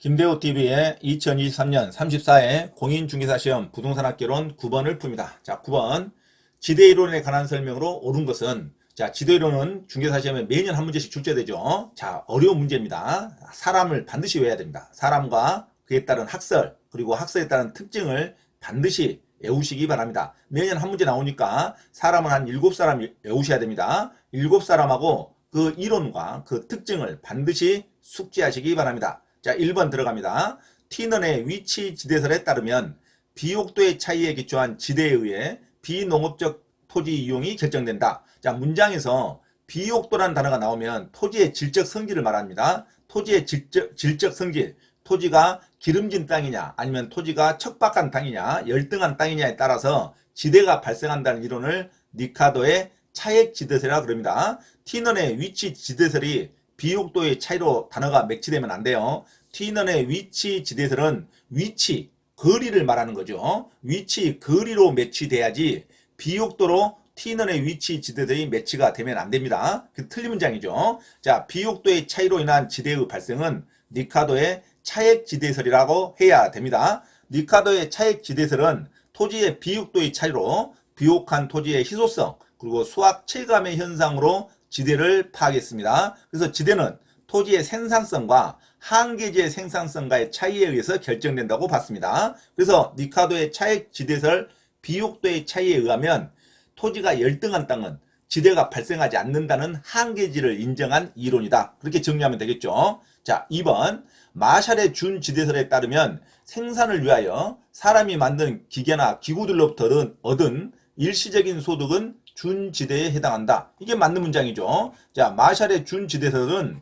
김대호TV의 2023년 34회 공인중개사시험 부동산학개론 9번을 풉니다. 자, 9번. 지대이론에 관한 설명으로 옳은 것은, 자, 지대이론은 중개사시험에 매년 한 문제씩 출제되죠. 자, 어려운 문제입니다. 사람을 반드시 외워야 됩니다. 사람과 그에 따른 학설, 그리고 학설에 따른 특징을 반드시 외우시기 바랍니다. 매년 한 문제 나오니까 사람은 한 7사람 외우셔야 됩니다. 7사람하고 그 이론과 그 특징을 반드시 숙지하시기 바랍니다. 자, 1번 들어갑니다. T는의 위치 지대설에 따르면 비옥도의 차이에 기초한 지대에 의해 비농업적 토지 이용이 결정된다. 자, 문장에서 비옥도라는 단어가 나오면 토지의 질적 성질을 말합니다. 토지의 질적 성질, 토지가 기름진 땅이냐 아니면 토지가 척박한 땅이냐 열등한 땅이냐에 따라서 지대가 발생한다는 이론을 니카도의 차액 지대설이라고 그럽니다. T는의 위치 지대설이 비옥도의 차이로 단어가 맥치되면 안 돼요. T는의 위치 지대설은 위치, 거리를 말하는 거죠. 위치, 거리로 매치돼야지 비옥도로 T는의 위치 지대설이 매치가 되면 안 됩니다. 그 틀린 문장이죠. 자, 비옥도의 차이로 인한 지대의 발생은 니카도의 차액 지대설이라고 해야 됩니다. 니카도의 차액 지대설은 토지의 비옥도의 차이로 비옥한 토지의 희소성 그리고 수학 체감의 현상으로 지대를 파악했습니다. 그래서 지대는 토지의 생산성과 한계지의 생산성과의 차이에 의해서 결정된다고 봤습니다. 그래서 니카도의 차액 지대설 비옥도의 차이에 의하면 토지가 열등한 땅은 지대가 발생하지 않는다는 한계지를 인정한 이론이다. 그렇게 정리하면 되겠죠. 자, 2번. 마샬의 준 지대설에 따르면 생산을 위하여 사람이 만든 기계나 기구들로부터 얻은 일시적인 소득은 준지대에 해당한다. 이게 맞는 문장이죠. 자, 마샬의 준지대설은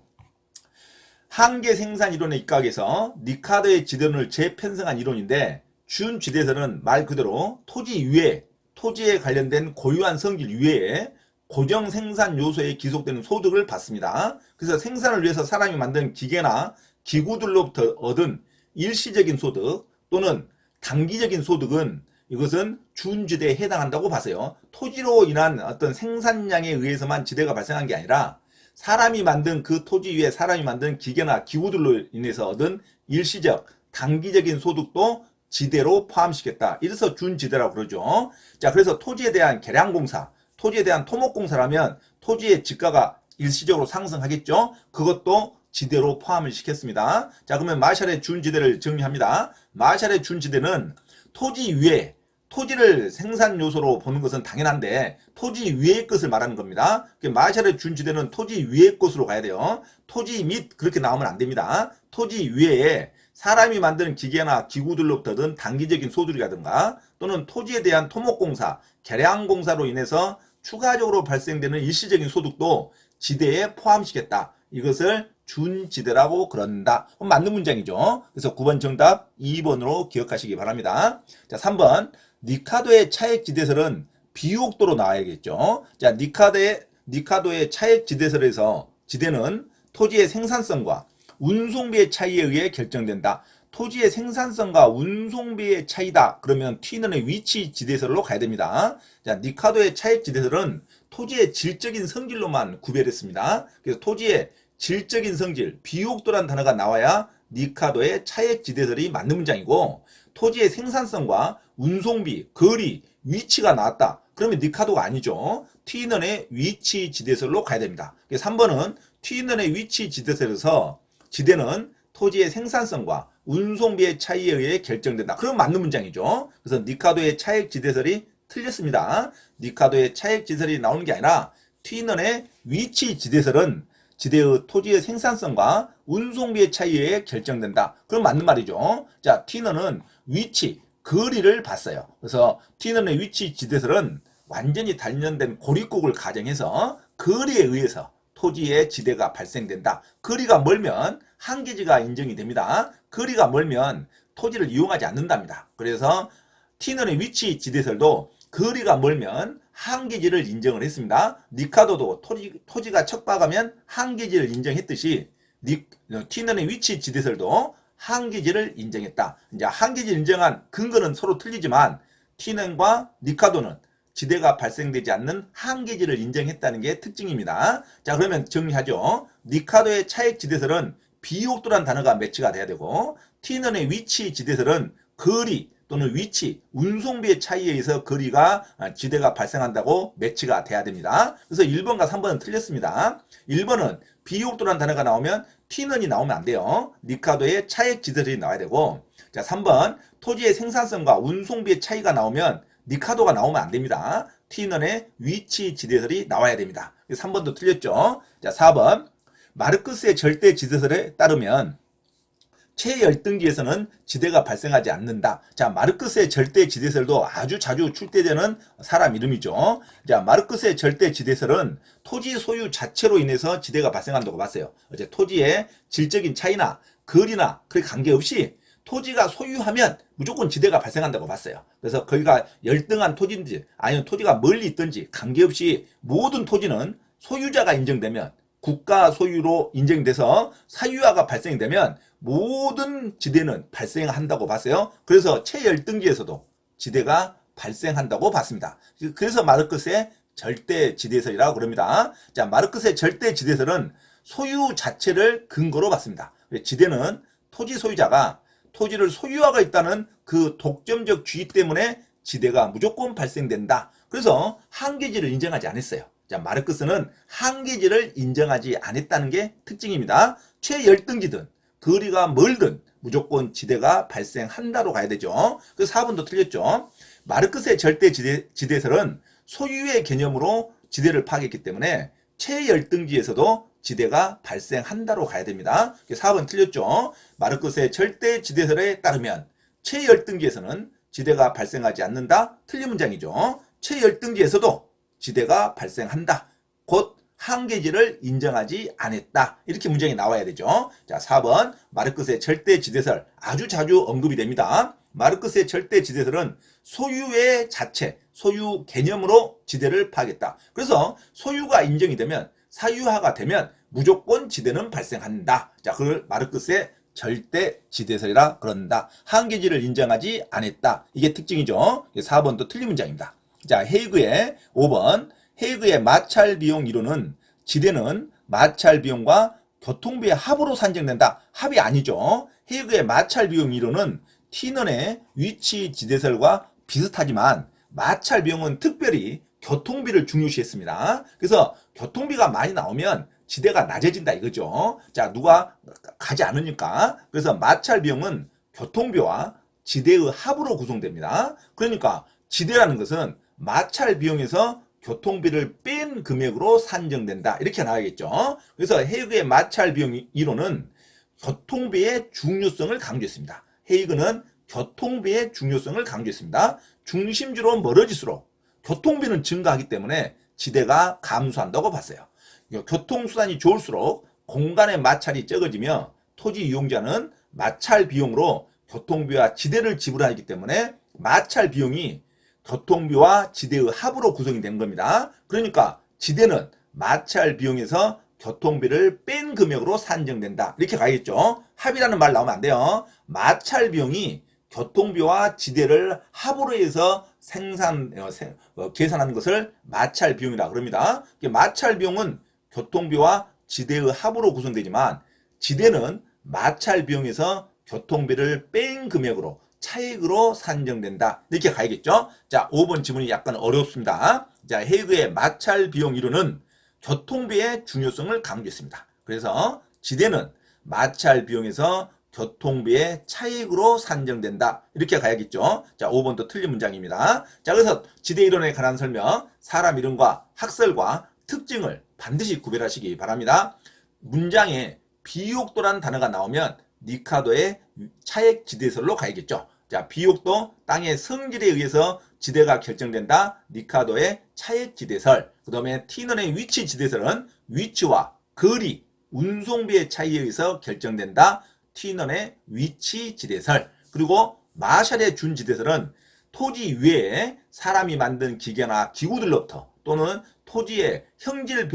한계 생산 이론에 입각해서 니카도의 지대론을 재편성한 이론인데 준지대설은 말 그대로 토지 위에 토지에 관련된 고유한 성질 위에 고정 생산 요소에 기속되는 소득을 받습니다. 그래서 생산을 위해서 사람이 만든 기계나 기구들로부터 얻은 일시적인 소득 또는 단기적인 소득은 이것은 준지대에 해당한다고 봐서요. 토지로 인한 어떤 생산량에 의해서만 지대가 발생한 게 아니라 사람이 만든 그 토지 위에 사람이 만든 기계나 기구들로 인해서 얻은 일시적, 단기적인 소득도 지대로 포함시켰다. 이래서 준지대라고 그러죠. 자, 그래서 토지에 대한 개량공사, 토지에 대한 토목공사라면 토지의 지가가 일시적으로 상승하겠죠. 그것도 지대로 포함을 시켰습니다. 자, 그러면 마샬의 준지대를 정리합니다. 마샬의 준지대는 토지 위에 토지를 생산 요소로 보는 것은 당연한데 토지 위의 것을 말하는 겁니다. 마샬의 준지대는 토지 위의 것으로 가야 돼요. 토지 및 그렇게 나오면 안 됩니다. 토지 위에 사람이 만드는 기계나 기구들로부터 얻은 단기적인 소득이라든가 또는 토지에 대한 토목공사, 개량공사로 인해서 추가적으로 발생되는 일시적인 소득도 지대에 포함시켰다. 이것을 준지대라고 그런다. 맞는 문장이죠. 그래서 9번 정답 2번으로 기억하시기 바랍니다. 자, 3번. 니카도의 차액 지대설은 비옥도로 나와야겠죠. 자, 니카도의 차액 지대설에서 지대는 토지의 생산성과 운송비의 차이에 의해 결정된다. 토지의 생산성과 운송비의 차이다. 그러면 T는의 위치 지대설로 가야 됩니다. 자, 니카도의 차액 지대설은 토지의 질적인 성질로만 구별했습니다. 그래서 토지의 질적인 성질, 비옥도란 단어가 나와야 니카도의 차액 지대설이 맞는 문장이고 토지의 생산성과 운송비, 거리, 위치가 나왔다. 그러면 니카도가 아니죠. T는의 위치 지대설로 가야 됩니다. 3번은 T는의 위치 지대설에서 지대는 토지의 생산성과 운송비의 차이에 의해 결정된다. 그럼 맞는 문장이죠. 그래서 니카도의 차액 지대설이 틀렸습니다. 니카도의 차액 지대설이 나오는 게 아니라 T는의 위치 지대설은 지대의 토지의 생산성과 운송비의 차이에 결정된다. 그럼 맞는 말이죠. 자, T는은 위치, 거리를 봤어요. 그래서 T는의 위치 지대설은 완전히 단련된 고립국을 가정해서 거리에 의해서 토지의 지대가 발생된다. 거리가 멀면 한계지가 인정이 됩니다. 거리가 멀면 토지를 이용하지 않는답니다. 그래서 T는의 위치 지대설도 거리가 멀면 한계지를 인정을 했습니다. 니카도도 토지가 척박하면 한계지를 인정했듯이 T는의 위치 지대설도 한계지를 인정했다. 이제 한계지를 인정한 근거는 서로 틀리지만 T는과 니카도는 지대가 발생되지 않는 한계지를 인정했다는 게 특징입니다. 자, 그러면 정리하죠. 니카도의 차액 지대설은 비옥도란 단어가 매치가 돼야 되고, T는의 위치 지대설은 거리 또는 위치, 운송비의 차이에 의해서 거리가 지대가 발생한다고 매치가 돼야 됩니다. 그래서 1번과 3번은 틀렸습니다. 1번은 비옥도란 단어가 나오면 T는이 나오면 안 돼요. 니카도의 차액 지대설이 나와야 되고, 자 3번 토지의 생산성과 운송비의 차이가 나오면 니카도가 나오면 안 됩니다. T는의 위치 지대설이 나와야 됩니다. 3번도 틀렸죠. 자 4번 마르크스의 절대 지대설에 따르면 최열등지에서는 지대가 발생하지 않는다. 자, 마르크스의 절대 지대설도 아주 자주 출제되는 사람 이름이죠. 자, 마르크스의 절대 지대설은 토지 소유 자체로 인해서 지대가 발생한다고 봤어요. 어제 토지의 질적인 차이나 거리나 그에 관계없이 토지가 소유하면 무조건 지대가 발생한다고 봤어요. 그래서 거기가 열등한 토지인지 아니면 토지가 멀리 있든지 관계없이 모든 토지는 소유자가 인정되면 국가 소유로 인정돼서 사유화가 발생되면 모든 지대는 발생한다고 봤어요. 그래서 최열등지에서도 지대가 발생한다고 봤습니다. 그래서 마르크스의 절대 지대설이라고 그럽니다. 자, 마르크스의 절대 지대설은 소유 자체를 근거로 봤습니다. 지대는 토지 소유자가 토지를 소유하고 있다는 그 독점적 주의 때문에 지대가 무조건 발생된다. 그래서 한계지를 인정하지 않았어요. 자, 마르크스는 한계지를 인정하지 않았다는 게 특징입니다. 최열등지든 거리가 멀든 무조건 지대가 발생한다로 가야 되죠. 그래서 4번도 틀렸죠. 마르크스의 절대 지대설은 소유의 개념으로 지대를 파악했기 때문에 최열등지에서도 지대가 발생한다로 가야 됩니다. 4번 틀렸죠. 마르크스의 절대 지대설에 따르면 최열등지에서는 지대가 발생하지 않는다. 틀린 문장이죠. 최열등지에서도 지대가 발생한다. 곧 한계지를 인정하지 않았다. 이렇게 문장이 나와야 되죠. 자, 4번 마르크스의 절대 지대설 아주 자주 언급이 됩니다. 마르크스의 절대 지대설은 소유의 자체, 소유 개념으로 지대를 파악했다. 그래서 소유가 인정이 되면 사유화가 되면 무조건 지대는 발생한다. 자, 그걸 마르크스의 절대 지대설이라 그런다. 한계지를 인정하지 않았다. 이게 특징이죠. 4번도 틀린 문장입니다. 자, 헤이그의 5번 헤이그의 마찰 비용 이론은 지대는 마찰 비용과 교통비의 합으로 산정된다. 합이 아니죠. 헤이그의 마찰 비용 이론은 T는의 위치 지대설과 비슷하지만 마찰 비용은 특별히 교통비를 중요시했습니다. 그래서 교통비가 많이 나오면 지대가 낮아진다 이거죠. 자, 누가 가지 않으니까. 그래서 마찰 비용은 교통비와 지대의 합으로 구성됩니다. 그러니까 지대라는 것은 마찰 비용에서 교통비를 뺀 금액으로 산정된다. 이렇게 나와야겠죠. 그래서 헤이그의 마찰 비용 이론은 교통비의 중요성을 강조했습니다. 헤이그는 교통비의 중요성을 강조했습니다. 중심지로 멀어질수록 교통비는 증가하기 때문에 지대가 감소한다고 봤어요. 교통수단이 좋을수록 공간의 마찰이 적어지며 토지 이용자는 마찰 비용으로 교통비와 지대를 지불하기 때문에 마찰 비용이 교통비와 지대의 합으로 구성이 된 겁니다. 그러니까 지대는 마찰 비용에서 교통비를 뺀 금액으로 산정된다. 이렇게 가야겠죠. 합이라는 말 나오면 안 돼요. 마찰 비용이 교통비와 지대를 합으로 해서 계산하는 것을 마찰 비용이라 그럽니다. 마찰 비용은 교통비와 지대의 합으로 구성되지만 지대는 마찰 비용에서 교통비를 뺀 금액으로 차익으로 산정된다. 이렇게 가야겠죠. 자, 5번 지문이 약간 어렵습니다. 자, 헤이그의 마찰 비용 이론은 교통비의 중요성을 강조했습니다. 그래서 지대는 마찰 비용에서 교통비의 차익으로 산정된다. 이렇게 가야겠죠. 자, 5번도 틀린 문장입니다. 자, 그래서 지대 이론에 관한 설명, 사람 이름과 학설과 특징을 반드시 구별하시기 바랍니다. 문장에 비옥도라는 단어가 나오면 니카도의 차액 지대설로 가야겠죠. 자, 비옥도 땅의 성질에 의해서 지대가 결정된다. 니카도의 차액 지대설. 그 다음에 T는의 위치 지대설은 위치와 거리, 운송비의 차이에 의해서 결정된다. T는의 위치 지대설. 그리고 마샬의 준 지대설은 토지 위에 사람이 만든 기계나 기구들로부터 또는 토지의 형질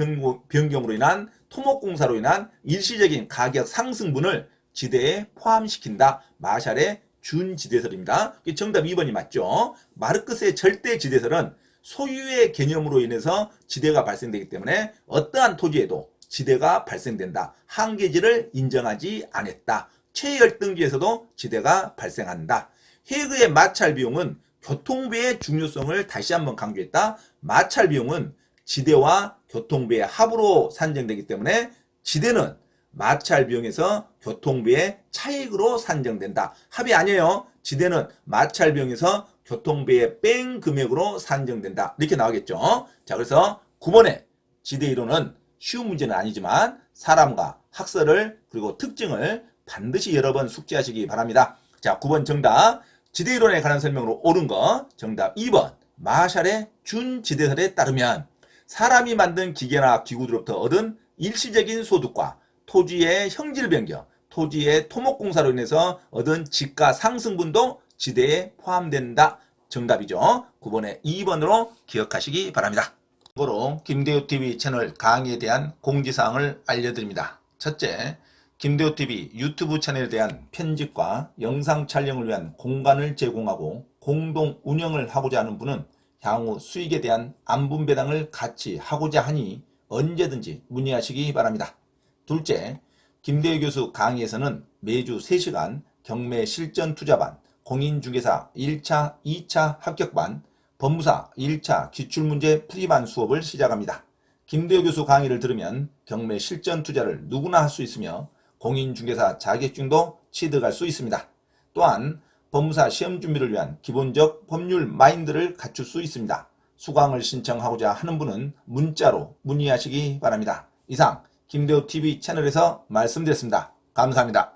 변경으로 인한 토목공사로 인한 일시적인 가격 상승분을 지대에 포함시킨다. 마샬의 준 지대설입니다. 정답 2번이 맞죠. 마르크스의 절대 지대설은 소유의 개념으로 인해서 지대가 발생되기 때문에 어떠한 토지에도 지대가 발생된다. 한계지를 인정하지 않았다. 최열등지에서도 지대가 발생한다. 해그의 마찰 비용은 교통부의 중요성을 다시 한번 강조했다. 마찰 비용은 지대와 교통부의 합으로 산정되기 때문에 지대는 마찰 비용에서 교통부의 차익으로 산정된다. 합이 아니에요. 지대는 마찰 비용에서 교통부의 뺀 금액으로 산정된다. 이렇게 나오겠죠. 자, 그래서 9번의 지대 이론은 쉬운 문제는 아니지만 사람과 학설을 그리고 특징을 반드시 여러 번 숙지하시기 바랍니다. 자, 9번 정답. 지대 이론에 관한 설명으로 옳은 거 정답 2번. 마샬의 준지대설에 따르면 사람이 만든 기계나 기구들로부터 얻은 일시적인 소득과 토지의 형질 변경, 토지의 토목공사로 인해서 얻은 지가 상승분도 지대에 포함된다. 정답이죠. 9번의 2번으로 기억하시기 바랍니다. 참고로 김대호TV 채널 강의에 대한 공지사항을 알려드립니다. 첫째, 김대호TV 유튜브 채널에 대한 편집과 영상 촬영을 위한 공간을 제공하고 공동 운영을 하고자 하는 분은 향후 수익에 대한 안분 배당을 같이 하고자 하니 언제든지 문의하시기 바랍니다. 둘째, 김대호 교수 강의에서는 매주 3시간 경매 실전 투자반, 공인중개사 1차, 2차 합격반, 법무사 1차 기출문제 풀이반 수업을 시작합니다. 김대호 교수 강의를 들으면 경매 실전 투자를 누구나 할 수 있으며 공인중개사 자격증도 취득할 수 있습니다. 또한 법무사 시험 준비를 위한 기본적 법률 마인드를 갖출 수 있습니다. 수강을 신청하고자 하는 분은 문자로 문의하시기 바랍니다. 이상 김대호TV 채널에서 말씀드렸습니다. 감사합니다.